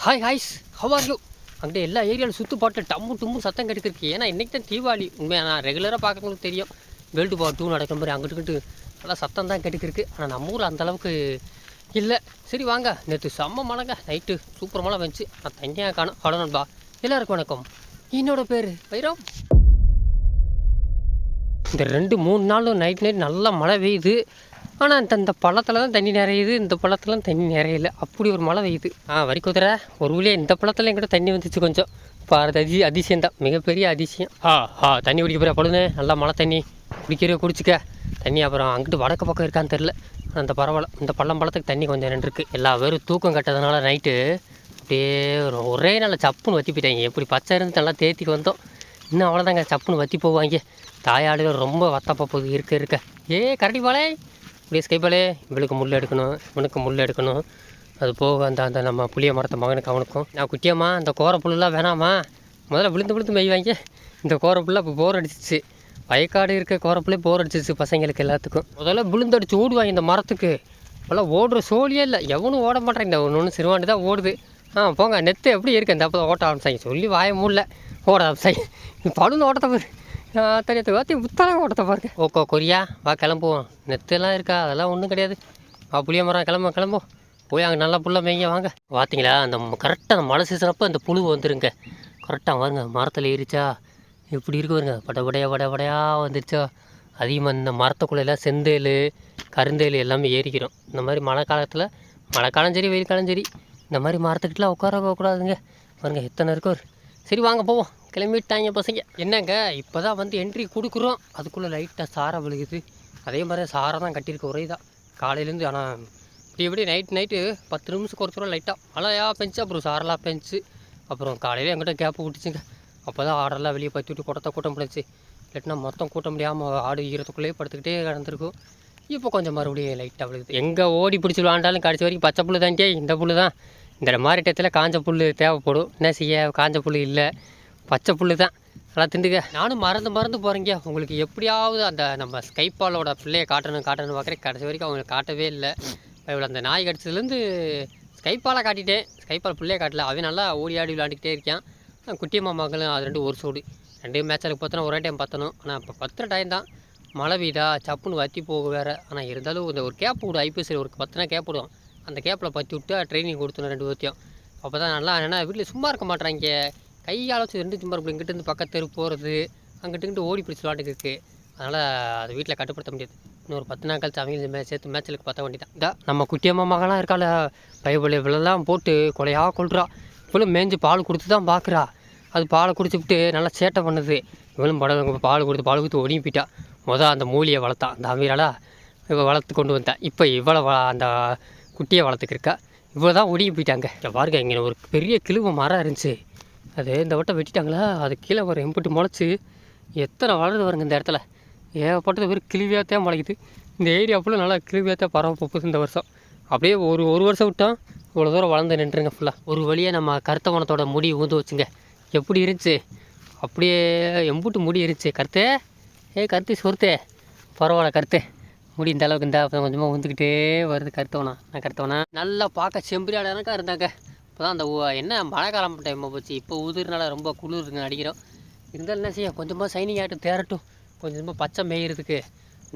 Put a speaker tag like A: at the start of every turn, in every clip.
A: Hi ஹாய்ஸ் how are you? அங்கே எல்லா ஏரியாவில் சுற்று பாட்டு டம்மு டும்மு சத்தம் கெடுக்கிருக்கு. ஏன்னா இன்றைக்கி தான் தீபாவளி. உண்மையாக நான் ரெகுலராக பார்க்கறவங்களுக்கு தெரியும், வேர்ல்டு வார் 2 நடக்கிற மாதிரி அங்கிட்டு நல்லா சத்தம் தான் கெடுக்கிருக்கு. ஆனால் நம்ம ஊரில் அந்தளவுக்கு இல்லை. சரி வாங்க, நேற்று செம்ம மழைங்க, நைட்டு சூப்பர் மழை வந்துச்சு. நான் தனியாக காணும். ஹலோ நண்பா, எல்லாருக்கும் வணக்கம். என்னோட பேர் வைரம். இந்த 2-3 நாளும் நைட் நல்லா மழை பெய்யுது. ஆனால் இந்த பள்ளத்தில் தான் தண்ணி நிறையுது, இந்த பள்ளத்தில் தண்ணி நிறையல. அப்படி ஒரு மழை பெய்யுது. வரிக்குதிரை ஒரு வழியே இந்த பள்ளத்தில் கூட தண்ணி வந்துச்சு கொஞ்சம். பாரு, அதிசயம் தான், மிகப்பெரிய அதிசயம். தண்ணி குடிக்க போகிற பழுனே, நல்லா மழை தண்ணி குடிச்சிக்க தண்ணி. அப்புறம் அங்கிட்டு வடக்கு பக்கம் இருக்கான்னு தெரில. அந்த பரவாயில்ல, இந்த பள்ளத்துக்கு தண்ணி கொஞ்சம் நின்றுருக்கு. எல்லா பேரும் தூக்கம் கட்டதுனால நைட்டு அப்படியே ஒரே நாள் சப்புன்னு வற்றி போயிட்டாங்க. எப்படி பச்சை இருந்து நல்லா தேத்திக்கு வந்தோம். இன்னும் அவ்வளோதாங்க, சப்புன்னு வற்றி போவாங்க. தாயாடுகள் ரொம்ப வத்தப்பா போகுது இருக்க. கரடி பாலே, இப்படியே ஸ்கைபாலே, இவளுக்கு முள் எடுக்கணும், இவனுக்கு முள் எடுக்கணும். அது போக அந்த நம்ம புளிய மரத்தை மகனுக்கு அவனுக்கும். நான் குட்டியம்மா, இந்த கோரை புல்லாம் வேணாமா, முதல்ல விழுந்து மெய்வாங்க. இந்த கோரை புல்ல இப்போ போர் அடிச்சிச்சு. வயக்காடு இருக்க கோரப்புள்ளே போர் அடிச்சிச்சு பசங்களுக்கு எல்லாத்துக்கும். முதல்ல விழுந்தடிச்சு ஓடுவாங்க இந்த மரத்துக்கு. இப்போல்லாம் ஓடுற சோழியே இல்லை, எவனும் ஓட மாட்டேன். இந்த ஒன்று சிறுவாண்டு தான் ஓடுது. போங்க, நெத்து எப்படி இருக்கு, இந்த அப்போ ஓட்ட ஆரம்பிச்சாங்க. சொல்லி வாய மூடல, ஓட ஆரம்பிச்சாங்க. பழுந்து ஓட்டத்தை பாரு, தனியத்தை வாத்தி புத்தகம் ஓட்டத்தை பாருங்க. ஓக்கோ கொரியா, வா கிளம்புவோம். நெத்துலாம் இருக்கா, அதெல்லாம் ஒன்றும் கிடையாது. புளிய மரம் கிளம்பும் போய் அங்கே நல்லா புள்ள மேய்ங்க வாங்க. பார்த்தீங்களா, அந்த கரெக்டாக அந்த மழை சீசனப்போ அந்த புழு வந்துருங்க. கரெக்டாக வாருங்க, மரத்தில் ஏறிச்சா இப்படி இருக்கு பாருங்க, படையா வந்துருச்சா. அதிகமாக இந்த மரத்துக்குள்ளெல்லாம் செந்தேல் கருந்தேல் எல்லாமே ஏறிக்கிறோம். இந்த மாதிரி மழை காலத்தில், மழை காலம் சரி வெயில் காலம் சரி, இந்த மாதிரி மரத்துக்கிட்டலாம் உட்காரக்கூடாதுங்க. பாருங்க எத்தனை இருக்கோ. சரி வாங்க போவோம், கிளம்பிட்டாங்க பசங்க. என்னங்க இப்போ தான் வந்து என்ட்ரி கொடுக்குறோம், அதுக்குள்ளே லைட்டாக சாரை விழுகுது. அதே மாதிரி சாரை தான் கட்டியிருக்க ஒரே தான் காலையிலேருந்து. ஆனால் இப்படி நைட்டு 10 நிமிஷம் குறைச்சிரும் லைட்டாக மழையாக பெஞ்சு, அப்புறம் சாரெல்லாம் பெஞ்சு, அப்புறம் காலையில் எங்கிட்ட கேப்பு விட்டுச்சுங்க. அப்போ தான் ஆடெல்லாம் வெளியே பற்றி விட்டு கூட்டம் பிடிச்சி. இல்லாட்டினா மொத்தம் கூட்ட முடியாமல் ஆடு ஈரத்துக்குள்ளேயே படுத்துக்கிட்டே கிடந்திருக்கும். இப்போ கொஞ்சம் மறுபடியும் லைட்டாக விழுகுது. எங்கே ஓடி பிடிச்சி விளாண்டாலும் கடைசி வரைக்கும் பச்சை புல் தான்ட்டே. இந்த புல் தான் இந்த மாதிரி டயத்தில் காஞ்ச புல் தேவைப்படும். என்ன செய்ய, காஞ்ச புல் இல்லை, பச்சை புல் தான். நல்லா திண்டுங்க. நானும் மறந்து போகிறேங்க. உங்களுக்கு எப்படியாவது அந்த நம்ம ஸ்கைபாலோட பிள்ளையை காட்டணும் பார்க்குறேன். கடைசி வரைக்கும் அவங்களுக்கு காட்டவே இல்லை. இவ்வளோ அந்த நாய் கடிச்சதுலேருந்து ஸ்கைபாலை காட்டிட்டேன், ஸ்கைபால் பிள்ளையை காட்டல. அவன் நல்லா ஓடி ஆடி விளாண்டுக்கிட்டே இருக்கான். குட்டியம்மா மகளும் அது 2 ஒரு சோடு 2 மேட்சுக்கு பார்த்தோன்னா ஒரே டைம் பார்த்தணும். ஆனால் இப்போ 10 டைம் தான் மழை வீடா சப்புன்னு வற்றி போக வேறு. ஆனால் இருந்தாலும் இந்த ஒரு கேப் விடும், ஐபிஎஸ்சில் ஒரு 10 கேப் விடுவோம். அந்த கேப்பில் பற்றி விட்டு ட்ரைனிங் கொடுத்தோம் 2 பேர்த்தையும். அப்போ தான் நல்லா. ஏன்னா வீட்டில் சும்மா இருக்க மாட்டேறாங்க, கையால் வச்சு 2 சும்மா இருக்கும். இங்கிட்டு பக்கத்து தெரு போகிறது, அங்கிட்டு ஓடி பிடிச்சி விளாண்டுக்கு இருக்குது. அதனால் அது வீட்டில் கட்டுப்படுத்த முடியாது. இன்னொரு 10 நாள் கழிச்சு அவங்க சேர்த்து மேட்சுக்கு பார்த்த வேண்டியதான். இதான் நம்ம குட்டியம்மா மகளாக இருக்கால, பைபிள் இவ்வளோலாம் போட்டு கொலையாக கொள்றா. இவ்வளோ மேய்ஞ்சி பால் கொடுத்து தான் பார்க்குறா. அது பாலை குடிச்சுவிட்டு நல்லா சேட்டை பண்ணுது. இவளும் பால் கொடுத்து ஒடிங்கி போயிட்டா. அந்த மூலியை வளர்த்தான் அந்த அமீரால, இவள் வளர்த்து கொண்டு வந்தான். இப்போ இவ்வளோ அந்த குட்டியை வளர்த்துக்கிருக்கா. இவ்வளோ தான் ஒடிங்கி போயிட்டாங்க. பாருங்க, இங்கே ஒரு பெரிய கிழுவ மரம் இருந்துச்சு, அது இந்த வட்டம் வெட்டிட்டாங்களா. அது கீழே ஒரு எம்பிட்டு முளைச்சி எத்தனை வளருது வருங்க இந்த இடத்துல. ஏகப்பட்டது வெறும் கிழிவியாத்தான் முளைக்குது. இந்த ஏரியா ஃபுல்லாக நல்லா கிழிவியாத்தான் பரவ போகுது இந்த வருஷம். அப்படியே ஒரு வருஷம் விட்டோம், இவ்வளோ தூரம் வளர்ந்து நின்றுங்க ஃபுல்லாக. ஒரு வழியாக நம்ம கருத்தவனத்தோட முடி ஊந்து வச்சுங்க. எப்படி இருந்துச்சு, அப்படியே எம்பூட்டு முடி இருந்துச்சு. கருத்தே, கருத்து சொருத்தே, பரவாயில்ல கருத்து. முடி இந்த அளவுக்கு இந்த கொஞ்சமாக ஊந்துக்கிட்டே வருது. நான் கருத்தவனா நல்லா பார்க்க செம்பரியாடனாக்கா இருந்தாங்க. இப்போ தான் அந்த என்ன மழை காலம் டைமாக போச்சு. இப்போ உதிர்னால ரொம்ப குளிர் அடிக்கிறோம். இருந்தாலும் என்ன செய்ய, கொஞ்சமாக சைனிங் ஆகிட்டு தேரட்டும். கொஞ்சமாக பச்சை மேயிறதுக்கு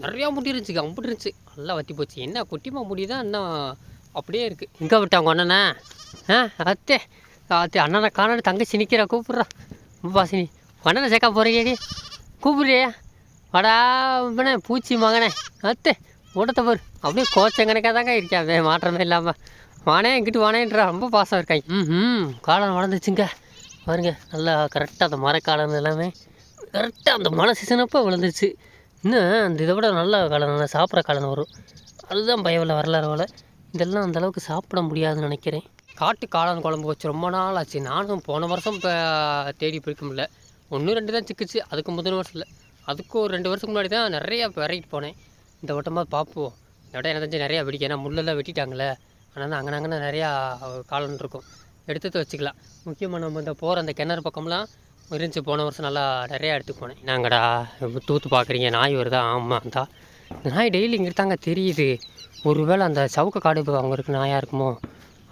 A: நிறையா முடி இருந்துச்சு, அம்பிட்டு இருந்துச்சு. நல்லா வற்றி போச்சு. என்ன குட்டிமா முடி தான் இன்னும் அப்படியே இருக்குது. எங்கே விட்டாங்க அண்ணனா? அத்தே அண்ணனை காணான்னு தங்கச்சி நிற்கிறா, கூப்பிட்றா. பாசினி அண்ணனை சேர்க்கா போகிறீங்க, கூப்பிட்றியா? வாடா பூச்சி மகனே. அத்தே ஓட்டத்தை பாரு, அப்படியே கோச்சங்கனக்காக தாங்க இருக்கேன், மாற்றமே இல்லாமல். வானே இங்கிட்டு வானேன்றா, ரொம்ப பாசம் இருக்காங்க. காலம் வளர்ந்துச்சுங்க பாருங்க. நல்லா கரெக்டாக அந்த மரக்காலம் எல்லாமே கரெக்டாக அந்த மழை சீசனப்போ விழுந்துச்சு. இன்னும் அந்த இதை விட நல்ல காலம், நல்லா சாப்பிட்ற காலம் வரும். அதுதான் பயவில் வரலாறு போல். இதெல்லாம் அந்தளவுக்கு சாப்பிட முடியாதுன்னு நினைக்கிறேன். காட்டு காளான் குழம்பு வச்சு ரொம்ப நாள் ஆச்சு. நானும் போன வருஷம் இப்போ தேடி பிடிக்க முடியல. 1-2 தான் சிக்கிச்சு. அதுக்கு முதல் வருஷம் இல்லை, அதுக்கு ஒரு 2 வருஷத்துக்கு முன்னாடி தான் நிறையா விரைட்டு போனேன். இந்த வட்டமாக பார்ப்போம். இந்த விட எனக்கு தெரிஞ்சு நிறையா வெடிக்கும், ஏன்னா முள்ளெல்லாம் வெட்டிட்டாங்களே. ஆனால் அங்கே நிறையா காளான் இருக்கும், எடுத்து வச்சுக்கலாம். முக்கியமாக நம்ம இந்த போகிற அந்த கிணறு பக்கம்லாம் இருந்துச்சு. போன வருஷம் நல்லா நிறையா எடுத்து போனேன். நாங்கடா தூத்து பார்க்குறீங்க, நாய் வருதா? ஆமாம் தான், இந்த நாய் டெய்லி இங்கிட்டு தாங்க தெரியுது. ஒருவேளை அந்த சவுக்க காடு அவங்க இருக்க நாயாக இருக்குமோ,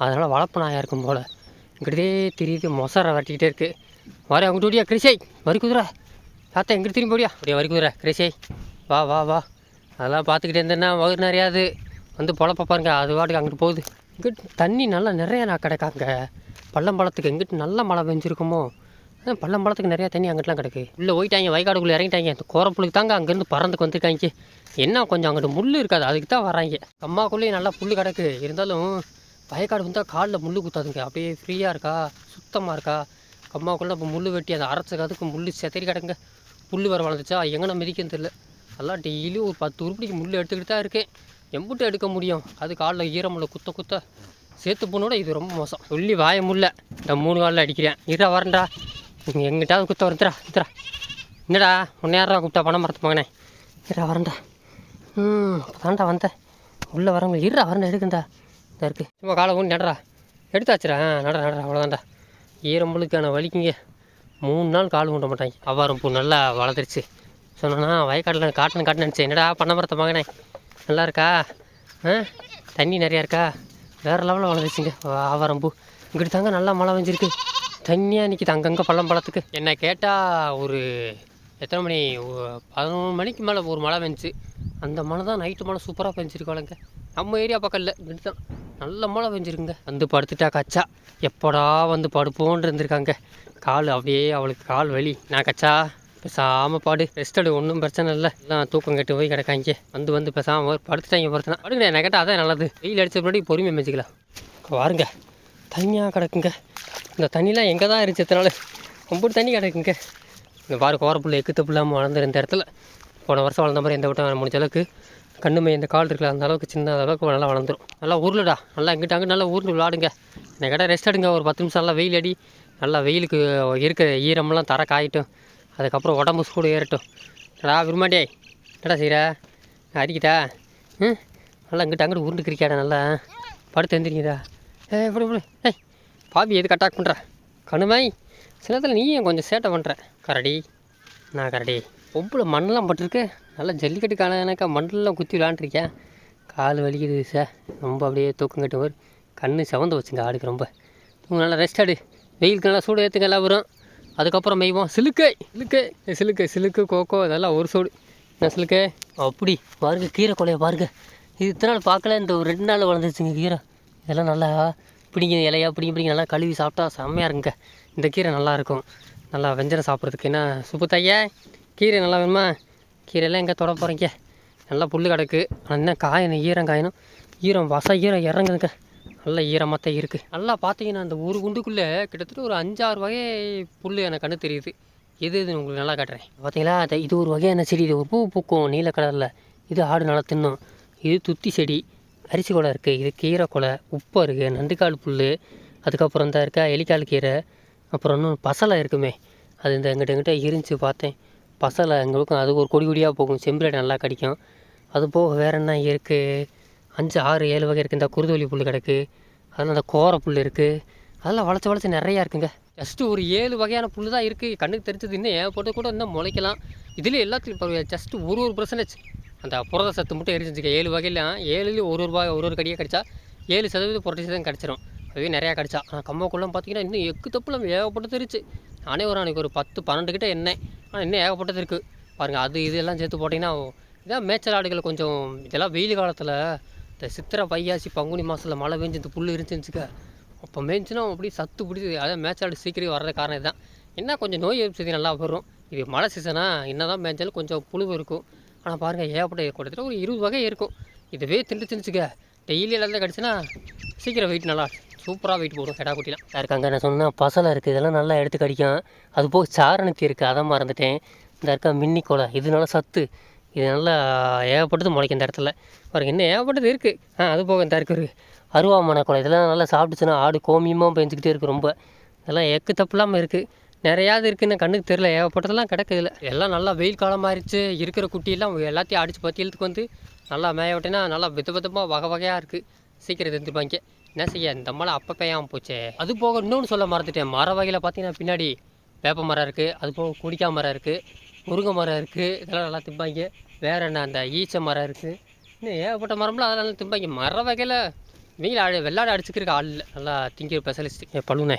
A: அதனால் வளர்ப்பு நாயாக இருக்கும் போல். இங்கிட்டே தெரியுது மொசரை வரட்டிக்கிட்டே இருக்குது. வாரே அங்கிட்டு ஓடியா கிரிசை, வரி குதிரை தாத்தா எங்கிட்ட திரும்பி ஓடியா அப்படியே வரி குதிரை கிரிசை, வா வா வா. அதெல்லாம் பார்த்துக்கிட்டே இருந்தேன்னா வகுறு நிறையாது வந்து பொழப்ப பாருங்க, அது வாட்டுக்கு அங்கிட்டு போகுது. இங்கிட்டு தண்ணி நல்லா நிறையா நான் கிடக்காங்க. பள்ளம்பழத்துக்கு எங்கிட்டு நல்ல மழை பெஞ்சிருக்குமோ, பள்ளம்பழத்துக்கு நிறையா தண்ணி அங்கிட்டலாம் கிடக்கு. உள்ளே போயிட்டாங்க, வயக்காடுக்குள்ளே இறங்கிட்டாங்க. இந்த கோரப்புளுக்கு தாங்க அங்கேருந்து பறந்துக்கு வந்துருக்காங்க. என்ன கொஞ்சம் அங்கிட்டு முள் இருக்காது, அதுக்கு தான் வராங்க. அம்மாக்குள்ளேயும் நல்லா புல் கிடக்கு. இருந்தாலும் வயக்காடு வந்தால் காலில் முள் குத்தாதுங்க. அப்படியே ஃப்ரீயாக இருக்கா, சுத்தமாக இருக்கா. அம்மாக்குள்ளே இப்போ முள் வெட்டி அதை அரைச்சதுக்கு அதுக்கு முள் செதறி கிடக்குங்க. புல் வர வளர்ந்துச்சா எங்கே மிதிக்கிறது தெரியல. அதெல்லாம் டெய்லியும் ஒரு 10 உருப்படிக்கு முள் எடுத்துக்கிட்டு தான் இருக்கேன். எம்பிட்டு எடுக்க முடியும், அது காலில் ஈரமுள்ள குத்த குத்த சேர்த்து போனோட இது ரொம்ப மோசம். சொல்லி வாய முல்ல இந்த 3 காலில் அடிக்கிறேன். இரா வரண்டா, நீங்கள் எங்கிட்டாவது குத்த வந்துடா குத்துறா. என்னடா முன்னேறா கூப்பிட்டா பணம் மரத்து மகனே, இரா வரண்டா. தாண்டா வந்தேன் உள்ளே வரவங்க இரா வரண்டா எடுக்கண்டா. இதாக இருக்குது சும்மா காலை ஊனி நடரா, எடுத்தாச்சுரா நடரா நடரா அவ்வளோதான்டா. ஈரம்பளுக்கான வலிக்குங்க. 3 நாள் கால் ஊண்ட மாட்டாங்க. அவ்வாரம் பூ நல்லா வளர்ந்துருச்சு. சொன்னா வயக்காட்டில் காட்டுன்னு நினச்சேன். என்னடா பண்ண மரத்தை மகனே நல்லா இருக்கா, தண்ணி நிறையா இருக்கா, வேறு லெவலில் வளர்ந்துருச்சுங்க ஆவாரம் பூ. இங்கிட்டு தாங்க நல்லா மழை பெஞ்சிருக்கு, தண்ணியாக நிற்கிது அங்கங்கே பள்ளத்துக்கு. என்னை கேட்டால் ஒரு எத்தனை மணி 11 மணிக்கு மேலே ஒரு மழை பெஞ்சிச்சு. அந்த மழை தான் நைட்டு மழை சூப்பராக பெஞ்சிருக்கோங்க. நம்ம ஏரியா பக்கம் இல்லை, இங்கிட்டு தான் நல்ல மழை பெஞ்சிருக்குங்க. வந்து படுத்துட்டா கச்சா எப்படா வந்து படுப்போன்னு இருந்திருக்காங்க. கால் அப்படியே அவளுக்கு கால் வலி. நான் கச்சா பேசாமல் பாடு ரெஸ்ட் எடு, ஒன்றும் பிரச்சனை இல்லை. எல்லாம் தூக்கம் கட்டு போய் கிடக்காங்க. வந்து பேசாமல் படுத்துட்டாங்க. படுத்துனா படுங்க, என்ன கேட்டால் அதான் நல்லது. வெயில் அடித்த முன்னாடி பொறுமையை மெஞ்சிக்கலாம். பாருங்க தண்ணியாக கிடக்குங்க. இந்த தண்ணிலாம் எங்கே தான் இருந்துச்சதுனால ரொம்ப தண்ணி கிடக்குங்க. இந்த பாரு கோரப்புள்ள எக்கு தப்பு இல்லாமல் வளர்ந்துரு. இந்த இடத்துல போன வருஷம் வளர்ந்த மாதிரி எந்த விட்டம் முடிஞ்ச அளவுக்கு கண்ணுமே இந்த கால் இருக்குல்ல அந்த அளவுக்கு சின்ன அளவுக்கு நல்லா வளர்ந்துடும். நல்லா ஊர்லடா, நல்லா இங்கிட்ட அங்கே நல்லா ஊர்ந்து விளாடுங்க. என்னை கேட்டால் ரெஸ்ட் எடுங்க, ஒரு 10 நிமிஷம் நல்லா வெயில் அடி, நல்லா வெயிலுக்கு இருக்கிற ஈரமெல்லாம் தர காயிட்டும், அதுக்கப்புறம் உடம்பு சூடு ஏறட்டும். டா விரும்மாட்டே என்னடா செய்கிற அடிக்கிட்டா, நல்லா இங்கிட்ட அங்கிட்டு உருண்டுக்கிறிக்காடா, நல்லா படுத்து எழுந்திரிங்கடா. இப்படி பாபி எது அட்டாக் பண்ணுற கணுமாய், சில நேரத்தில் நீயும் கொஞ்சம் சேட்டை பண்ணுற கரடி. நான் கரடி ஒவ்வொரு மண்ணெல்லாம் பட்டிருக்கு, நல்லா ஜல்லிக்கட்டு காணக்கா மண்ணெல்லாம் குத்தி விளாண்டுருக்கேன். கால் வலிக்குது சார், ரொம்ப அப்படியே தூக்கம் கட்டுவார், கண்ணு செவந்து வச்சுங்க ஆடுக்கு. ரொம்ப தூங்க நல்லா ரெஸ்ட் ஆடு, வெயிலுக்கு நல்லா சூடு ஏற்றுங்க எல்லாம் வரும். அதுக்கப்புறம் மெய்வோம் சிலுக்கு கோகோ இதெல்லாம் ஒரு சூடு. என்ன சிலுக்கு அப்படி பாருங்க, கீரை கொலையை பாருங்க. இது இத்தனை நாள் பார்க்கல, இந்த ஒரு 2 நாள் வளர்ந்துருச்சுங்க கீரை. இதெல்லாம் நல்லா பிடிங்க இலையா பிடிங்க நல்லா கழுவி சாப்பிட்டா செம்மையாக இருக்குங்க. இந்த கீரை நல்லாயிருக்கும், நல்லா வெஞ்சனை சாப்பிட்றதுக்கு. என்ன சுப்புத்தையா கீரை நல்லா வேணுமா? கீரையெல்லாம் எங்கே தொட போகிறீங்க, நல்லா புல் கிடக்கு. ஆனால் என்ன காயணும், ஈரம் ஈரம் இறங்குதுங்க, நல்ல ஈரமாக தான் இருக்குது. நல்லா பார்த்தீங்கன்னா அந்த ஒரு குண்டுக்குள்ளே கிட்டத்தட்ட ஒரு 5-6 வகை புல் எனக்கு கண்ணு தெரியுது. எது உங்களுக்கு நல்லா காட்டுறேன் பார்த்தீங்களா. இது ஒரு வகையான செடி, இது ஒரு பூ பூக்கும் நீல கலரில், இது ஆடு நல்லா தின்னும். இது துத்தி செடி, அரிசி கொலை இருக்குது, இது கீரை கொலை, உப்பு இருக்குது, நண்டுக்கால் புல், அதுக்கப்புறம் இந்த இருக்கா எலிக்கால் கீரை, அப்புறம் இன்னும் பசலை இருக்குமே, அது இந்த எங்கிட்ட இருந்துச்சு பார்த்தேன். பசலை எங்களுக்கும் அது ஒரு கொடியாக போகும், செம்பரேடு நல்லா கிடைக்கும். அது போக வேறு என்ன இருக்குது, 5-6-7 வகை இருக்குது. இந்த குருதொலி புல் கிடக்கு, அதெல்லாம் அந்த கோரை புல் இருக்குது, அதெல்லாம் வளைச்சி நிறையா இருக்குங்க. ஜஸ்ட்டு ஒரு 7 வகையான புல் தான் இருக்குது கண்ணுக்கு தெரிஞ்சது. இன்னும் ஏற்பட்டு கூட இன்னும் முளைக்கலாம். இதில் எல்லாத்துலையும் இப்போ ஜஸ்ட்டு ஒரு % அந்த புரத சத்து மட்டும் எரிஞ்சிச்சுக்க. 7 வகையில் 7லேயும் ஒரு கடியாக கிடச்சா 7% புரட்சி கிடச்சிரும். அதுவே நிறையா கிடச்சா. ஆனால் கம்மக்குள்ளே பார்த்தீங்கன்னா இன்னும் எக்கு தப்புலாம் ஏகப்பட்டது இருந்துச்சு. நானே அன்றைக்கி ஒரு 10-12 கிட்ட எண்ணெய், ஆனால் இன்னும் ஏகப்பட்டது இருக்குது பாருங்கள். அது இதெல்லாம் சேர்த்து போட்டிங்கன்னா இதான் மேய்ச்சல் ஆடுகள். கொஞ்சம் இதெல்லாம் வெயில் காலத்தில் இந்த சித்திரை வைகாசி பங்குனி மாதத்தில் மழை பெஞ்சு இந்த புல் இருந்துச்சுக்க, அப்போ மேய்ஞ்சுன்னா அப்படியே சத்து பிடிச்சி. அதான் மேய்ச்சல் ஆடு சீக்கிரம் வர்றது காரணம் இதுதான். என்ன கொஞ்சம் நோய் எதிர்ப்பு நல்லா வரும். இது மழை சீசனாக என்ன தான் மேய்ச்சாலும் கொஞ்சம் புழு இருக்கும். ஆனால் பாருங்கள் ஏகப்பட்ட கிட்டத்தட்ட ஒரு 20 வகை இருக்கும். இதுவே தின்னுச்சுக்க டெய்லி எல்லாத்தையும் கிடச்சுன்னா சீக்கிரம் வெயிட் நல்லா சூப்பராக வெயிட் போடும். கெடா குட்டிலாம் இருக்காங்க. நான் சொன்னால் பசலை இருக்குது, இதெல்லாம் நல்லா எடுத்து கடிக்கும். அது போக சாரணத்தி இருக்குது, அதை மறந்துட்டேன். இந்த இருக்கா மின்னி கொலை, இது நல்லா சத்து, இது நல்லா ஏகப்பட்டது முளைக்கும் இந்த இடத்துல பாருங்கள். இன்னும் ஏகப்பட்டது இருக்குது. அது போக இந்த இருக்குது அருவாமனை கொலை, இதெல்லாம் நல்லா சாப்பிட்டுச்சுன்னா ஆடு கோமியமாக பெஞ்சிக்கிட்டே இருக்குது. ரொம்ப இதெல்லாம் எக்கு தப்புலாமல் இருக்குது. நிறையாது இருக்குன்னு கண்ணுக்கு தெரியல, ஏகப்பட்டதெல்லாம் கிடக்குதில்ல. எல்லாம் நல்லா வெயில் காலம் ஆயிடுச்சு. இருக்கிற குட்டியெல்லாம் எல்லாத்தையும் அடித்து 10 இழுத்துக்கு வந்து நல்லா மேய விட்டேன்னா நல்லா விதமாக வகையாக இருக்குது. சீக்கிரம் தெரிஞ்சுப்பாங்க. என்ன செய்ய இந்த மழை அப்போ பெய்யாமல் போச்சே. அது போக இன்னொன்று சொல்ல மறந்துட்டேன். மர வகையில் பார்த்தீங்கன்னா பின்னாடி வேப்ப மரம் இருக்குது, அது போக குடிக்கா மரம் இருக்குது, முருங்கை மரம் இருக்குது, இதெல்லாம் நல்லா திம்பாங்க. வேறு என்ன அந்த ஈச்ச மரம் இருக்குது, இன்னும் ஏகப்பட்ட மரம்லாம் அதெல்லாம் திம்பாங்க. மர வகையில் வெயில் வெள்ளாட அடிச்சுக்கிறக்கு ஆள் இல்லை, நல்லா திங்கிற ஸ்பெஷலிஸ்ட்டு. பழுனே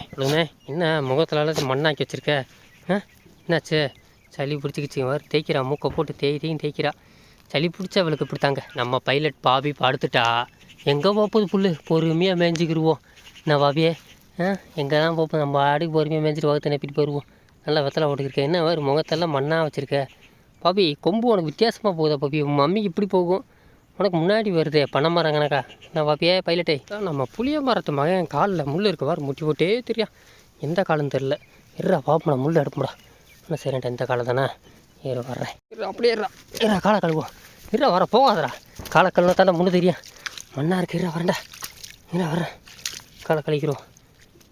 A: என்ன முகத்தில் மண்ணாக்கி வச்சுருக்க? என்னாச்சு? சளி பிடிச்சிக்கிச்சு. மாதிரி தேய்க்கிறா, மூக்கை போட்டு தேய்க்கிறா. சளி பிடிச்சா அவளுக்கு இப்படித்தாங்க. நம்ம பைலட் பாபி படுத்துட்டா எங்கே போகுது புல்? பொறுமையாக மேய்ஞ்சிக்கிடுவோம். என்ன பாபியே? எங்கே தான் போப்போம்? நம்ம ஆடுக்கு பொறுமையாக மேய்ஞ்சிட்டு வகுத்து நப்பிட்டு போயிடுவோம். நல்லா வெத்தலை போட்டுக்கிருக்கேன். என்ன ஒரு முகத்தெல்லாம் மண்ணாக வச்சுருக்க பாபி? கொம்பு உனக்கு வித்தியாசமாக போகுதா பாபி? உன் மம்மிக்கு இப்படி போகும், உனக்கு முன்னாடி வருது பனை மரம் கணக்கா. நான் பாப்பியே பைலட்டே, நம்ம புளிய மரத்து மகன் காலில் முள் இருக்கவாறு முட்டி போட்டே தெரியும். எந்த காலம் தெரில. இருறா பாப்பா, முள் எடுப்புடா. என்ன சரின்ட்டா, இந்த காலம் தானே. வர்றேன். அப்படியே இருறா காலை கழுவோம். இருறா வர போகாதடா. காலை கழுவினா தானே முன்னு தெரியும். மண்ணாக இருக்கு. இருறா வரேன்டா. வர்றேன். காலை கழிக்கிறோம்.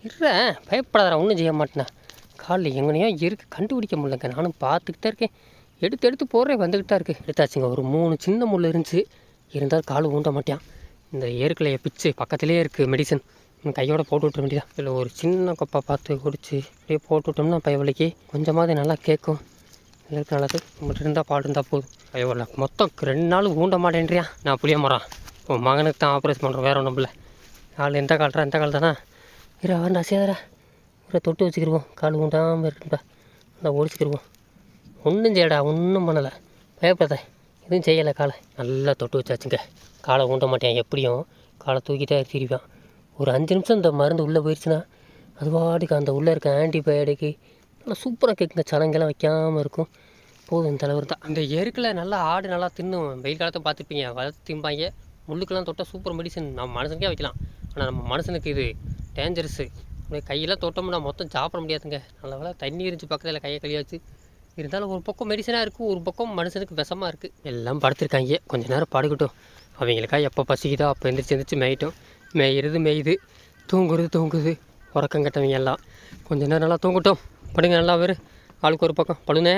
A: இருறா பயப்படாதடா, ஒன்றும் செய்ய மாட்டேனா. காலில் எங்கனையோ இருக்குது, கண்டுபிடிக்க முடியலங்க. நானும் பார்த்துக்கிட்டே இருக்கேன். எடுத்து போடுறேன், வந்துக்கிட்டு தான் இருக்குது. எடுத்தாச்சுங்க. ஒரு 3 சின்ன முள் இருந்துச்சு. இருந்தாலும் கால் ஊண்ட மாட்டேன். இந்த ஏற்கலையை பிச்சு பக்கத்துலேயே இருக்குது மெடிசன். கையோட போட்டு விட்டுற வேண்டியதான். இதில் ஒரு சின்ன கொப்பை பார்த்து குடிச்சு அப்படியே போட்டு விட்டோம்னா பயவலிக்கு கொஞ்சமாவது நல்லா கேட்கும். இதுக்கு நல்லது. நம்மகிட்ட இருந்தால் பால் இருந்தால் போதும். பயவல மொத்தம் 2 நாள் ஊண்ட மாட்டேன்றியா. நான் புளிய மரம் உன் மகனுக்கு தான் ஆப்ரேஷன் பண்ணுறோம், வேறு ஒன்றும் இல்லை. கால் எந்த கால் தானே. வரண்டா சேதரா. தொட்டு வச்சுக்கிடுவோம். கால் ஊண்டாமல் இருக்குடா. நல்லா ஓடிச்சுக்கிடுவோம். ஒன்றும் செய்யடா, ஒன்றும் பண்ணலை. பயப்படாத, எதுவும் செய்யலை. காலை நல்லா தொட்டு வச்சாச்சுங்க. காலை ஊண்ட மாட்டேன். எப்படியும் காலை தூக்கிட்டே திருப்பான். ஒரு 5 நிமிஷம் இந்த மருந்து உள்ளே போயிடுச்சுன்னா அது பாட்டுக்கு அந்த உள்ளே இருக்க ஆன்டிபயோட்டிக்கு நல்லா சூப்பராக கேட்குங்க. சனங்கெல்லாம் வைக்காமல் இருக்கும். போதும் இந்த தலைவர் தான். இந்த எருக்கில் நல்லா ஆடு நல்லா தின்னும். வெயில் காலத்தை பார்த்துருப்பீங்க, வளர்த்து திம்பாங்க. முள்ளுக்கெல்லாம் தொட்டால் சூப்பர் மெடிசன். நம்ம மனுஷனுக்கே வைக்கலாம். ஆனால் நம்ம மனுஷனுக்கு இது டேஞ்சரஸு. கையெல்லாம் தொட்டோம்னா மொத்தம் சாப்பிட முடியாதுங்க. நல்ல வேலை தண்ணி இருந்துச்சு பக்கத்தில், கையை கழியாச்சு. இருந்தாலும் ஒரு பக்கம் மெடிசனாக இருக்குது, ஒரு பக்கம் மனுஷனுக்கு விஷமாக இருக்குது. எல்லாம் படுத்துருக்காங்க. கொஞ்சம் நேரம் படுக்கட்டும். அவங்களுக்கா எப்போ பசிக்குதோ அப்போ எந்திரிச்சு மேயிட்டோம். மேயுது, தூங்குது. உறக்கம் கட்டவங்க எல்லாம் கொஞ்சம் நேரம் நல்லா தூங்கட்டும். படுங்க நல்லா. வேறு ஆளுக்கு ஒரு பக்கம். பழுனே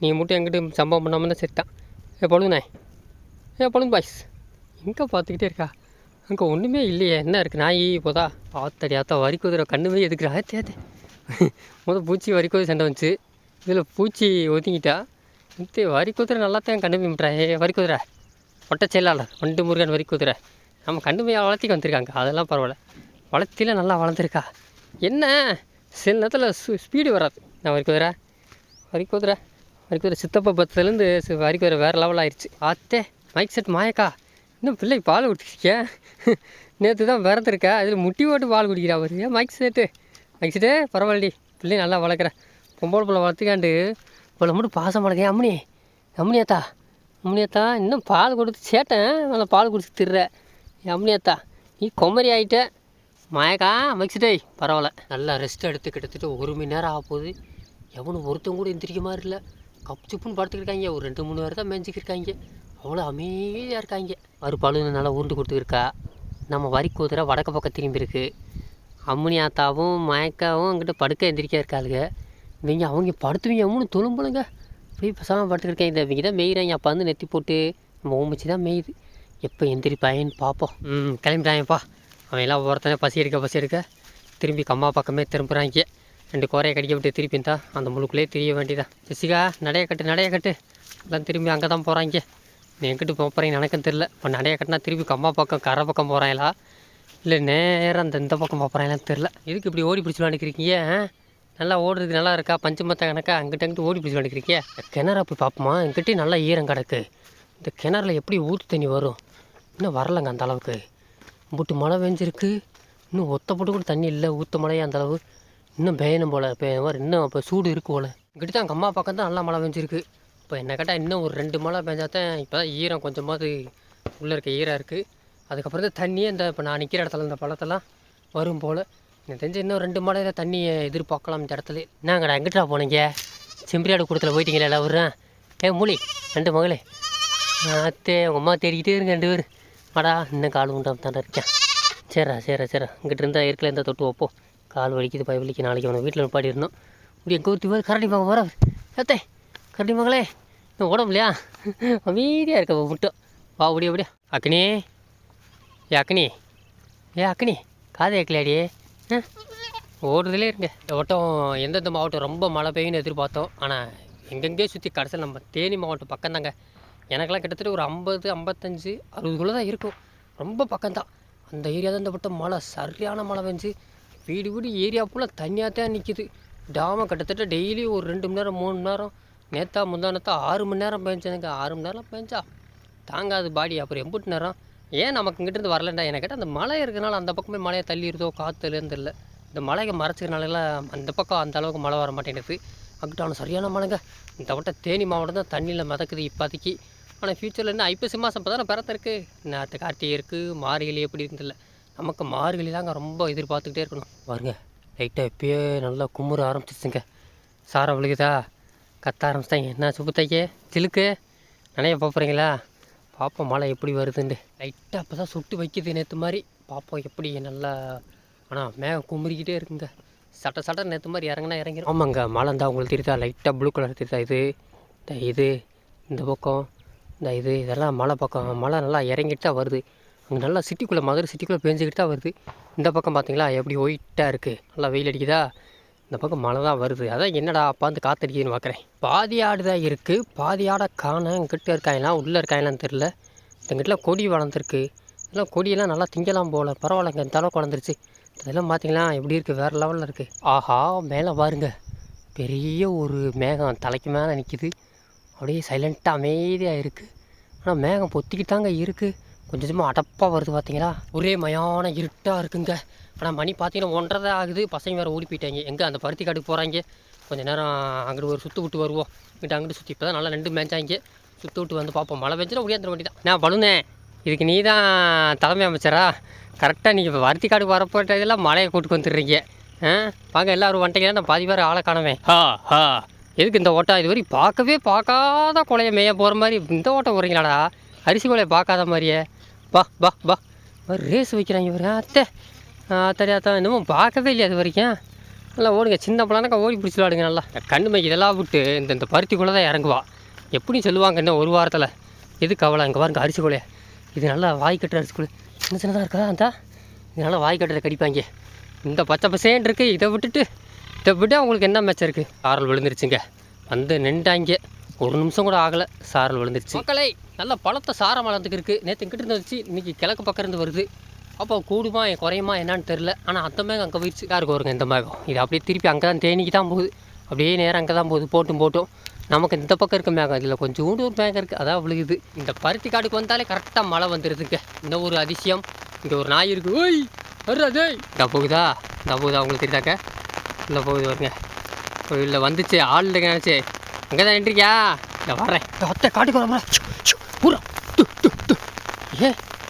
A: நீ மட்டும் எங்கிட்ட சம்பவம் பண்ணாமல் தான் சரித்தான். பழுனே பழுன் பாய்ஸ் எங்கே பார்த்துக்கிட்டே இருக்கா? அங்கே ஒன்றுமே இல்லையே. என்ன இருக்குது? நாய் போதா ஆத்தா வரி குதிரை கண்ணுமே எதுக்குறா? தேத்து பூச்சி வரி குதிரை சண்டை வந்துச்சு. இதில் பூச்சி ஒதுங்கிட்டா. வரி குதிரை நல்லா தான் கண்டுபிடி பண்ணுறா. வரி குதிரை ஒட்ட செயலாளர் வண்டு முருகன் வரி குதிரை நம்ம கண்டுமையாக வளர்த்திக்கு வந்திருக்காங்க. அதெல்லாம் பரவாயில்ல, வளர்த்தியில் நல்லா வளர்ந்துருக்கா. என்ன சில நேரத்தில் ஸ்பீடு வராது. நான் வரி குதிரை சித்தப்பா பத்துலேருந்து வரி குதிரை வேறு லெவல் ஆயிடுச்சு. ஆத்தே மைக் செட் மாயக்கா, இன்னும் பிள்ளைக்கு பால் குடிச்சிருக்கேன். நேற்று தான் பிறந்திருக்கா, அதில் முட்டி போட்டு பால் குடிக்கிறா. அவர் மைக் செட்டு பரவாயில்லடி, பிள்ளை நல்லா வளர்க்குறேன். பொம்பளை பிள்ளை வளர்த்துக்காண்டு இவ்வளோ மட்டும் பாசம் வளர்க்கேன். அம்னியாத்தா இன்னும் பால் கொடுத்து சேட்டேன். நல்லா பால் குடிச்சு திடுற அம்னியாத்தா, நீ கொமரி ஆகிட்ட. மாயக்கா மைக்ஸிட்டே பரவாயில்ல. நல்லா ரெஸ்ட் எடுத்து கிட்டத்தட்ட 1 மணி நேரம் ஆக போகுது. எவனும் ஒருத்தவங்க கூட எந்திரிக்க மாதிரி இல்லை. கப் சுப்புன்னு படுத்துக்கிருக்காங்க. ஒரு 2-3 பேர் தான் மேய்ஞ்சிக்கிருக்காங்க. அவ்வளோ அமைதியாக இருக்காங்க. பழுன்னு நல்லா உருண்டு கொடுத்துருக்கா. நம்ம வரி குதிரை வடக்கு பக்கம் திரும்பி இருக்குது. அம்முனியாத்தாவும் மயக்காவும் அங்கிட்ட படுக்க எந்திரிக்கா இருக்காளுங்க. அவங்க படுத்துவீங்க அம்முன்னு தொழும்புலங்க. போய் பசங்க படுத்துக்கிருக்கேன். இவங்க தான் மேய்கிறாங்க. அப்போ வந்து நெத்தி போட்டு நம்ம ஓம்பிச்சு தான் மேயுது. எப்போ எந்திரிப்பாயன்னு பார்ப்போம். கிளம்பிட்டாங்கப்பா. அவன் எல்லாம் ஒருத்தனே பசி எடுக்க திரும்பி கம்மா பக்கமே திரும்புகிறாங்க. 2 கோரையை கடிக்க விட்டு திருப்பி தான் அந்த முழுக்குள்ளே திரிய வேண்டியதான். ஜெசிகா நடைய கட்டு எல்லாம் திரும்பி அங்கே தான் போகிறாங்க. நீ எங்கிட்டு போகிறீங்க எனக்கும் தெரில. இப்போ நடைய கட்டினா திருப்பி கம்மா பக்கம் கரை பக்கம் போகிறாங்களா இல்லை நேரம் இந்த பக்கம் போகிறாங்களான்னு தெரில. எதுக்கு இப்படி ஓடி பிடிச்சி விளாண்டுக்கிறீங்க? நல்லா ஓடுறது நல்லா இருக்கா? பஞ்சமத்த கணக்கா அங்கிட்ட ஓடி பிடிச்சி விளாண்டுக்கிறீங்க. கிணறா போய் பார்ப்போமா? எங்கிட்டே நல்லா ஈரம் கிடக்கு. இந்த கிணறுல எப்படி ஊற்று தண்ணி வரும்? இன்னும் வரலைங்க அந்த அளவுக்கு. முட்டு மழை பெஞ்சிருக்கு. இன்னும் ஒத்தப்பட்டு கூட தண்ணி இல்லை. ஊற்ற மழையே அந்தளவு இன்னும் பெய்யணும் போல். மாதிரி இன்னும் இப்போ சூடு இருக்கு போல். இங்கிட்ட தான் அம்மா பக்கம் தான் நல்லா மழை பெஞ்சிருக்கு. இப்போ என்ன கேட்டால் இன்னும் ஒரு 2 மழை பெஞ்சாதான் இப்போ தான் ஈரம் கொஞ்சமாவது உள்ளே இருக்க ஈரம் இருக்குது. அதுக்கப்புறம் தான் தண்ணியே இந்த இப்போ நான் நிற்கிற இடத்துல இந்த பழத்தெல்லாம் வரும் போல். எனக்கு தெரிஞ்சு இன்னும் 2 மழையில் தண்ணியை எதிர்பார்க்கலாம் இந்த இடத்துல. என்னங்கடா எங்கிட்டா போனீங்க? செம்பரியாடு கூடத்தில் போயிட்டீங்களா எல்லாரும்? மூலி 2 மகளே அத்தே உங்கள் அம்மா தேடிக்கிட்டே இருங்க 2 பேர். அடா இன்னும் கால் உண்டாம தானே இருக்கேன். சரிடா இங்கிட்ட இருந்தால் இருக்கல இருந்தால் தொட்டு வைப்போம். கால் வலிக்குது வலிக்கு. நாளைக்கு அவனை வீட்டில் பாடிடணும். இப்படி எங்கள் ஊற்றி போய் கரடி மகன் போகிறார். ஏத்தே கரடி மகளே இன்னும் உடம்புலையா? அமைதியாக இருக்க விட்டோம். வா அப்படியே அக்னி. அக்னி காதை ஏக்கலையாடியே. ஓடுறதுலே இருங்க. ஓட்டம் எந்தெந்த மாவட்டம் ரொம்ப மழை பெய்யுன்னு எதிர்பார்த்தோம். ஆனால் எங்கெங்கே சுற்றி கடைசியில் நம்ம தேனி மாவட்டம் பக்கம் தாங்க. எனக்கெல்லாம் கிட்டத்தட்ட ஒரு 50, 55, 60 தான் இருக்கும். ரொம்ப பக்கம்தான். அந்த ஏரியா தான் இந்த பட்டம் மழை சரியான மழை பெஞ்சு வீடு வீடு ஏரியா ஃபுல்லாக தண்ணியாக தான் நிற்கிது. விடாமல் கிட்டத்தட்ட டெய்லி ஒரு 2 மணி நேரம் 3 மணி நேரம் நேற்றா முந்தானத்தா 6 மணி நேரம் பெஞ்சேனுங்க. 6 மணி நேரம் பெஞ்சா தாங்காது பாடி. அப்புறம் எம்பிட்டு நேரம் ஏன் நமக்கு இங்கிட்டிருந்து வரலண்டா எனக்கு கேட்டால் அந்த மழை இருக்கிறனால அந்த பக்கமே மழையை தள்ளிடுதோ காற்றுலேருந்து தெரியல. இந்த மழையை மறைச்சிக்கிறனாலாம் அந்த பக்கம் அந்த அளவுக்கு மழை வர மாட்டேங்குது. அங்கிட்டான சரியான மழைங்க. இந்த வட்டம் தேனி மாவட்டம் தான் தண்ணியில் மிதக்குது இப்போதைக்கு. ஆனால் ஃப்யூச்சரில் என்ன ஐப்பசி மாதம் இப்போ தானே பிறத்த இருக்குது. நேற்று கார்த்திகை இருக்குது, மார்கழி எப்படி இருக்குதில்ல. நமக்கு மார்கழி தாங்க ரொம்ப எதிர்பார்த்துக்கிட்டே இருக்கணும். பாருங்க லைட்டாக இப்போயே நல்லா குமுற ஆரம்பிச்சிச்சுங்க. சாரம் விழுகுதா, கத்த ஆரம்பிச்சிட்டாங்க. என்ன சுப்புத்தைக்கே சிலுக்கு நினைய பார்க்குறீங்களா? பார்ப்போம் மழை எப்படி வருதுன்னு. லைட்டாக அப்போ தான் சுட்டு வைக்கிது நேற்று மாதிரி. பார்ப்போம் எப்படி நல்லா. ஆனால் மேகம் குமுறிக்கிட்டே இருக்குங்க. சட்ட நேற்று மாதிரி இறங்கினா இறங்கிடும். ஆமாங்க மழை இருந்தால் உங்களுக்கு தெரியுதா, லைட்டாக ப்ளூ கலர் தெரியுதா. இது இந்த பக்கம் இதெல்லாம் மழை பக்கம். மழை நல்லா இறங்கிட்டு தான் வருது. அங்கே நல்லா சிட்டிக்குள்ளே மதுரை சிட்டிக்குள்ளே பேஞ்சிக்கிட்டு தான் வருது. இந்த பக்கம் பார்த்தீங்களா எப்படி ஒயிட்டாக இருக்குது, நல்லா வெயில் அடிக்குதா. இந்த பக்கம் மழை தான் வருது. அதான் என்னடா அப்பா வந்து காற்றடிக்குதுன்னு பார்க்குறேன். பாதி ஆடு தான் இருக்குது, பாதி ஆடை காணேன். இங்கிட்ட இருக்காங்களாம் உள்ளே இருக்காங்களான்னு தெரில. இங்கிட்டலாம் கொடி வளர்ந்துருக்கு. இதெல்லாம் கொடியெல்லாம் நல்லா திங்கலாம் போல். பரவாயில்லைங்க இந்த அளவுக்கு வளர்ந்துருச்சு. இதெல்லாம் பார்த்தீங்களா எப்படி இருக்குது, வேறு லெவலில் இருக்குது. ஆஹா மேலே பாருங்க பெரிய ஒரு மேகம் தலைக்கு மேலே நிற்கிது. அப்படியே சைலண்ட்டாக அமைதியாக இருக்குது. ஆனால் மேகம் பொத்திக்கிட்டு தாங்க இருக்குது. கொஞ்சம் கொஞ்சமாக அடப்பாக வருது பார்த்தீங்களா. ஒரே மயான இருட்டாக இருக்குங்க. ஆனால் மணி பார்த்தீங்கன்னா 1:30 ஆகுது. பசங்க வேறு ஓடி போயிட்டாங்க. எங்கே அந்த பருத்தி காட்டுக்கு போகிறாங்க. கொஞ்சம் நேரம் அங்கிட்டு ஒரு சுற்று விட்டு வருவோம். அங்கிட்டு சுற்றி இப்போ தான் நல்லா 2 மேய்ச்சாங்க. சுற்று விட்டு வந்து பார்ப்போம். மழை பெஞ்சினா ஒடியாந்துட வேண்டி தான். நான் பழுனேன் இதுக்கு நீ தான் தலைமை அமைச்சரா? கரெக்டாக நீங்கள் இப்போ பருத்தி காட்டுக்கு வரப்போட்டதெல்லாம் மழையை கூட்டுக்கு வந்துடுறீங்க. வாங்க எல்லோரும் வந்துட்டீங்கன்னா நான் பாதி பேர் ஆளை காணவேன். எதுக்கு இந்த ஓட்டம்? இது வரைக்கும் பார்க்காத கொலையை மேய போகிற மாதிரி இந்த ஓட்டம் போகிறீங்களாடா? அரிசி கொலையை பார்க்காத மாதிரியே. பா ரேஸ் வைக்கிறாங்க இவர். அத்தா இன்னமும் பார்க்கவே இல்லையா அது வரைக்கும். நல்லா ஓடுங்க, சின்ன பிள்ளைனாக்கா ஓடி பிடிச்சி விளாடுங்க. நல்லா கண்ணு மைக்கு இதெல்லாம் விட்டு இந்த பருத்திக்குள்ளே தான் இறங்குவா. எப்படின்னு சொல்லுவாங்க இன்னும் ஒரு வாரத்தில். எதுக்கு அவளை இங்கே பாருங்க அரிசி கொலையை. இது நல்லா வாய் கட்டுற அரிசி கொலை சின்ன சின்னதாக இருக்கா. இது நல்லா வாய் கட்டுறதை கடிப்பாங்க. இந்த பச்சை பசேன்னு இருக்குது. இதை விட்டு அவங்களுக்கு என்ன மேட்ச் இருக்குது. சாரல் விழுந்துருச்சுங்க. வந்து நின்றாங்க. ஒரு நிமிஷம் கூட ஆகலை, சாரல் விழுந்துருச்சு. மக்களை நல்லா பழத்தை சாரம் வளர்ந்துக்கு இருக்குது. நேற்று இங்கிட்ட இருந்து வச்சு இன்றைக்கி கிழக்கு பக்கம் இருந்து வருது. அப்போ கூடுமா குறையுமா என்னான்னு தெரில. ஆனால் அந்த மேகம் அங்கே போயிடுச்சு. யாருக்கு வருங்க இந்த மேகம்? இது அப்படியே திருப்பி அங்கே தான் தேனிக்கு தான் போகுது. அப்படியே நேரம் அங்கே தான் போகுது. போட்டும் நமக்கு இந்த பக்கம் இருக்க மேகம் இதில் கொஞ்சோண்டு ஒரு மேகம் இருக்குது, அதான் விழுகுது. இந்த பருத்தி காட்டுக்கு வந்தாலே கரெக்டாக மழை வந்துடுதுங்க. இந்த ஒரு அதிசயம். இங்கே ஒரு நாய் இருக்குது. ஓய் வர்றாதே. இந்த போகுதா உங்களுக்கு தெரியுதாக்க? இல்லை போகுது வருங்க. இல்லை வந்துச்சு ஆள் இல்லைங்க நினச்சி. அங்கே தான் நின்றுக்கியா? இல்லை வர்றேன். அத்தை காட்டுக்கு வர பூரா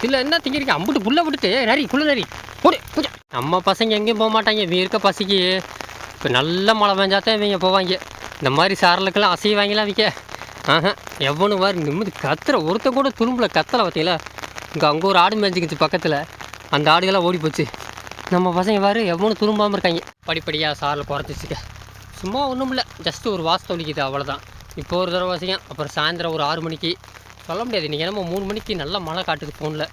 A: இல்லை என்ன திங்கிறீங்க? அம்புட்டு புல்லை விட்டுட்டு நரி புள்ள நரி போடு பூஜா. நம்ம பசங்க எங்கேயும் போக மாட்டாங்க. இவங்க இருக்க பசிக்கு இப்போ நல்ல மழை பெஞ்சாத்தான் இவங்க போவாங்க. இந்த மாதிரி சாரலுக்கெல்லாம் அசைவாங்கலாம் விற்க. எவனு வாரி நிம்மதி கத்துற ஒருத்தன் கூட துரும்பில் கத்தலை பார்த்தீங்களா. அங்கே ஒரு ஆடு மேய்ஞ்சிக்கிச்சு பக்கத்தில். அந்த ஆடுகள்லாம் ஓடி போச்சு. நம்ம பசங்க வாரு எவனும் துரும்பாமல் இருக்காங்க. படிப்படியாக சாரல் குறைச்சிச்சுக்க. சும்மா ஒன்றும் இல்லை, ஜஸ்ட்டு ஒரு வாசத்தை ஒழிக்குது அவ்வளோதான். இப்போ ஒரு தடவை வசியம். அப்புறம் சாயந்தரம் ஒரு 6 மணிக்கு சொல்ல முடியாது. இன்றைக்கி நம்ம 3 மணிக்கு நல்ல மழை காட்டுது ஃபோனில்.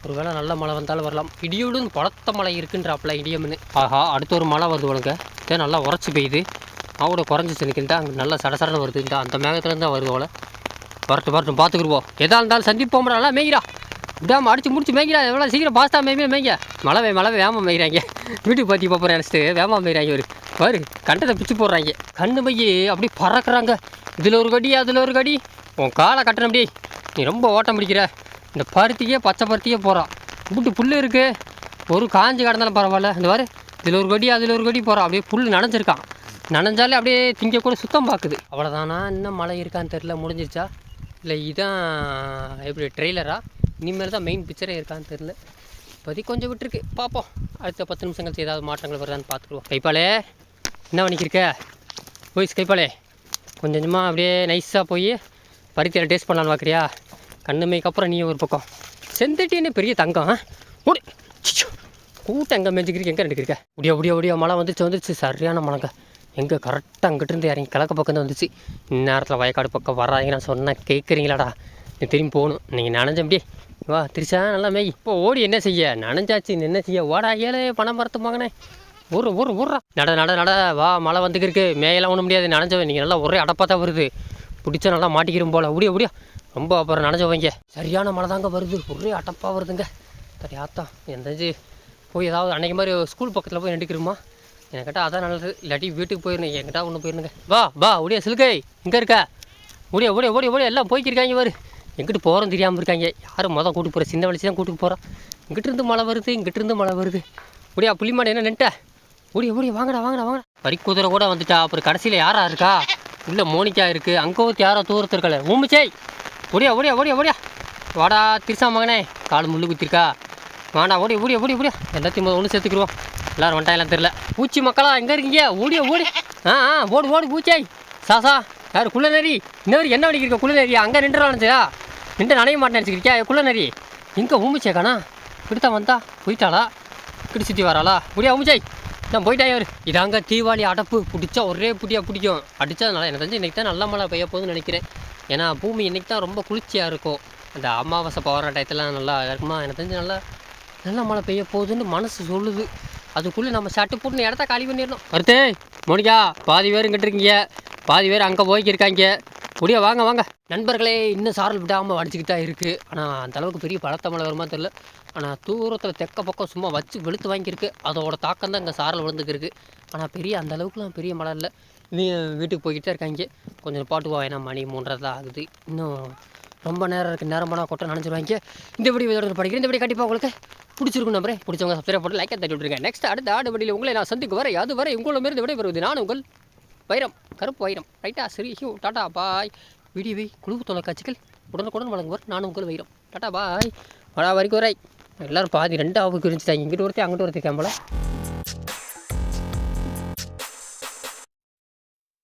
A: ஒரு வேளை நல்ல மழை வந்தாலும் வரலாம். இடியோடு பழத்த மழை இருக்குன்றாப்புல இடியம்னு. ஆஹா அடுத்த ஒரு மழை வருது உனக்கு. இதே நல்லா உரைச்சி பெய்யுது. அவட குறைஞ்சிச்சு நிற்கின்றா. அங்கே நல்லா சடசடன்னு வருது. இந்த அந்த மேகத்துலேருந்து தான் வருது போல. வரட்டும் பார்த்துக்குருவோம். எதாக இருந்தாலும் சந்திப்போம். நல்லா மேய்கிறா விடாமல் அடிச்சு முடிச்சு மேய்கிறா. எவ்வளோ சீக்கிரம் பாஸ்தா மேய்ங்க. மழை வேமா மேய்கிறாங்க. வீட்டுக்கு பார்த்தி பார்ப்போம் நினச்சிட்டு வேமா மேய்கிறாங்க. ஒரு பாரு கண்டத்தை பிச்சு போடுறாங்க. கண்ணு மையி அப்படி பறக்கிறாங்க. இதில் ஒரு கடி அதில் ஒரு கடி. உன் காலை கட்டணும் அப்படி. நீ ரொம்ப ஓட்டம் பிடிக்கிற. இந்த பருத்திக்கே பச்சை பருத்தியே போகிறான். இப்படி புல் இருக்குது. ஒரு காஞ்சி கடந்தாலும் பரவாயில்ல. இந்த மாதிரி இதில் ஒரு கடி அதில் ஒரு கடி போகிறான். அப்படியே புல் நனைஞ்சிருக்கான். நனைஞ்சாலே அப்படியே திங்க கூட சுத்தம் பார்க்குது. அவ்வளோதானா? இன்னும் மழை இருக்கான்னு தெரில. முடிஞ்சிருச்சா இல்லை இதான் எப்படி ட்ரெய்லரா? இனிமேல் தான் மெயின் பிக்சரே இருக்கான்னு தெரில. இப்போதைக்கு கொஞ்சம் விட்டுருக்கு. பார்ப்போம். அடுத்த 10 நிமிஷம் கழிச்சு ஏதாவது மாற்றங்கள் வருதான்னு பார்த்துக்குவோம். கைப்பாலே என்ன பண்ணிக்கிருக்க? போய்ஸ் கைப்பாலே கொஞ்சம் கொஞ்சமாக அப்படியே நைஸாக போய் பருத்தியில் டேஸ்ட் பண்ணலான்னு பார்க்குறியா? கண்ணுமைக்கு அப்புறம் நீ ஒரு பக்கம் செந்தட்டின்னு பெரிய தங்கம். ஓடி கூட்டம் எங்கே மேய்ச்சிக்கிறீங்க? எங்கே நினைக்கிறீங்க? ஒடியா மழை வந்துச்சு. சரியான மழைங்க. எங்கே கரெக்டாக அங்கிட்டிருந்து இறங்கி கிழக்கு பக்கம் தான் வந்துச்சு. இந்நேரத்தில் வயக்காடு பக்கம் வராங்க. நான் சொன்னேன் கேட்குறீங்களாடா? நீ திரும்பி போகணும். நீங்கள் நனைஞ்ச அப்படியே வா திருச்சா நல்லா மேய். இப்போ ஓடி என்ன செய்ய? நனைஞ்சாச்சு என்ன செய்ய? ஓடா ஏழை பணம் மரத்து வாங்கினே. ஊர்றா நட வா. மழை வந்துக்கிருக்கு. மேயெல்லாம் ஒன்றும் முடியாது. நனைஞ்சவன் நீங்கள் நல்லா ஒரே அடப்பாக தான் வருது. பிடிச்சா நல்லா மாட்டிக்கிறோம் போல். ஒடியா ரொம்ப அப்புறம் நனைஞ்சவங்க. சரியான மழை தாங்க வருது. ஒரே அடப்பாக வருதுங்க. தெரியாத்தான் எந்தாச்சு போய் ஏதாவது அன்றைக்கி மாதிரி ஸ்கூல் பக்கத்தில் போய் நின்றுக்கிறோமா என்கிட்ட அதான் நல்லது. இல்லாட்டி வீட்டுக்கு போயிருந்தேன் என்கிட்ட ஒன்று போயிருந்துங்க. வா ஓடியா சிலுக்கை இங்கே இருக்கா? ஓடியா எல்லாம் போய்க்கிருக்காங்க பாரு. எங்கிட்டு போகிறோம் தெரியாமல் இருக்காங்க. யாரும் மொதல் கூட்டு போகிற சின்ன வலிச்சு தான் கூட்டுக்கு போகிறோம். இங்கிட்டிருந்து மழை வருது இங்கிட்டிருந்து மழை வருது. ஓடியா புள்ளிமாடு என்ன நின்ட்ட? ஓடியா வாங்கடா. வரிக்குதிரை கூட வந்துட்டா. அப்புறம் கடைசியில் யாரா இருக்கா? இல்லை மோனிக்கா இருக்குது. அங்கே ஒருத்தி யாரோ தூரத்து இருக்கல. ஊமிச்சே ஓடியா வாடா திருசா மகனே. கால் முள்ளு குத்திருக்கா வாடா. ஓடியா எல்லாத்தையும் ஒன்று சேர்த்துக்குருவோம். எல்லோரும் வந்துட்டாங்கலாம் தெரில. பூச்சி மக்களா எங்கே இருக்கீங்க? ஓடி ஓடு பூச்சை. சாசா யார் குள்ளநரி? இன்னொரு என்ன வடிக்கிருக்க குள்ளநரியா? அங்கே நின்றுலான்ச்சா? நின்று நனைய மாட்டேன் நினச்சிக்கிறியா குள்ளநரி? எங்கே ஊமிச்சேக்கானா? இப்படித்தான் வந்தா போயிட்டாளா? இப்படி சுற்றி வராளா? ஓடியா ஊமிச்சை நான் போயிட்டான். அவர் இதாங்க தீபாவளி அடப்பு. பிடிச்சா ஒரே புட்டியாக பிடிக்கும். அடித்ததுனால எனக்கு தெரிஞ்சு இன்றைக்கி தான் நல்ல மழை பெய்ய போகுதுன்னு நினைக்கிறேன். ஏன்னா பூமி இன்றைக்கி தான் ரொம்ப குளிர்ச்சியாக இருக்கும். அந்த அமாவாசை பவர டயத்தெல்லாம் நல்லா இருக்குமா? எனக்கு தெரிஞ்சு நல்ல மழை பெய்ய போகுதுன்னு மனசு சொல்லுது. அதுக்குள்ளே நம்ம சட்டு போட்டு இடத்த காலி பண்ணிடணும். அடுத்து மோனிகா பாதி பேர் இங்கிட்டு இருக்கீங்க, பாதி பேர் அங்கே போய்க்கிருக்காங்க. முடியா வாங்க நண்பர்களே. இன்னும் சாரல் விடாமல் அடிச்சுக்கிட்டு தான் இருக்குது. ஆனால் அந்தளவுக்கு பெரிய பலத்த மழை வருமா தெரில. ஆனால் தூரத்தில் தெக்க பக்கம் சும்மா வச்சு வெளுத்து வாங்கியிருக்கு. அதோட தாக்கம் தான் இங்கே சாரல் விழுந்துக்கிருக்கு. ஆனால் அந்த அளவுக்குலாம் பெரிய மழை இல்லை. நீ வீட்டுக்கு போய்கிட்டே இருக்காங்க. கொஞ்சம் பாட்டு ஏன்னா மணி 3:30 தான் ஆகுது. இன்னும் ரொம்ப நேரம் இருக்குது. நேரமான கொட்டை நினச்சிருவாங்க. இந்த வீடியோ படிக்கிறேன். இந்த வீடியோ கண்டிப்பாக உங்களுக்கு பிடிச்சிருக்கும் நம்புறேன். பிடிச்சவங்க சப்ஸ்கிரைப் பண்ணி லைக் தட்டி விட்டுருங்க. நெக்ஸ்ட் அடுத்த ஆடு வண்டியில் உங்களை நான் சந்திக்கு வரை அதுவரை உங்களிடமிருந்து விடைபெறுவது நான் உங்கள் வைரம், கருப்பு வைரம். ரைட்டா? சரி டாட்டா பாய். வீடியோவை குழு தொலைக்காட்சிகள் உடனுக்குடன் வழங்குவார் நான் உங்கள் வைரம். டாட்டா பாய். வரைக்கும் வரை எல்லோரும் பாதி 2 ஆவுக்கு இருந்துட்டாங்க. இங்கிட்டு ஒருத்தர் அங்கிட்டு ஒருத்தர் கேம்பல.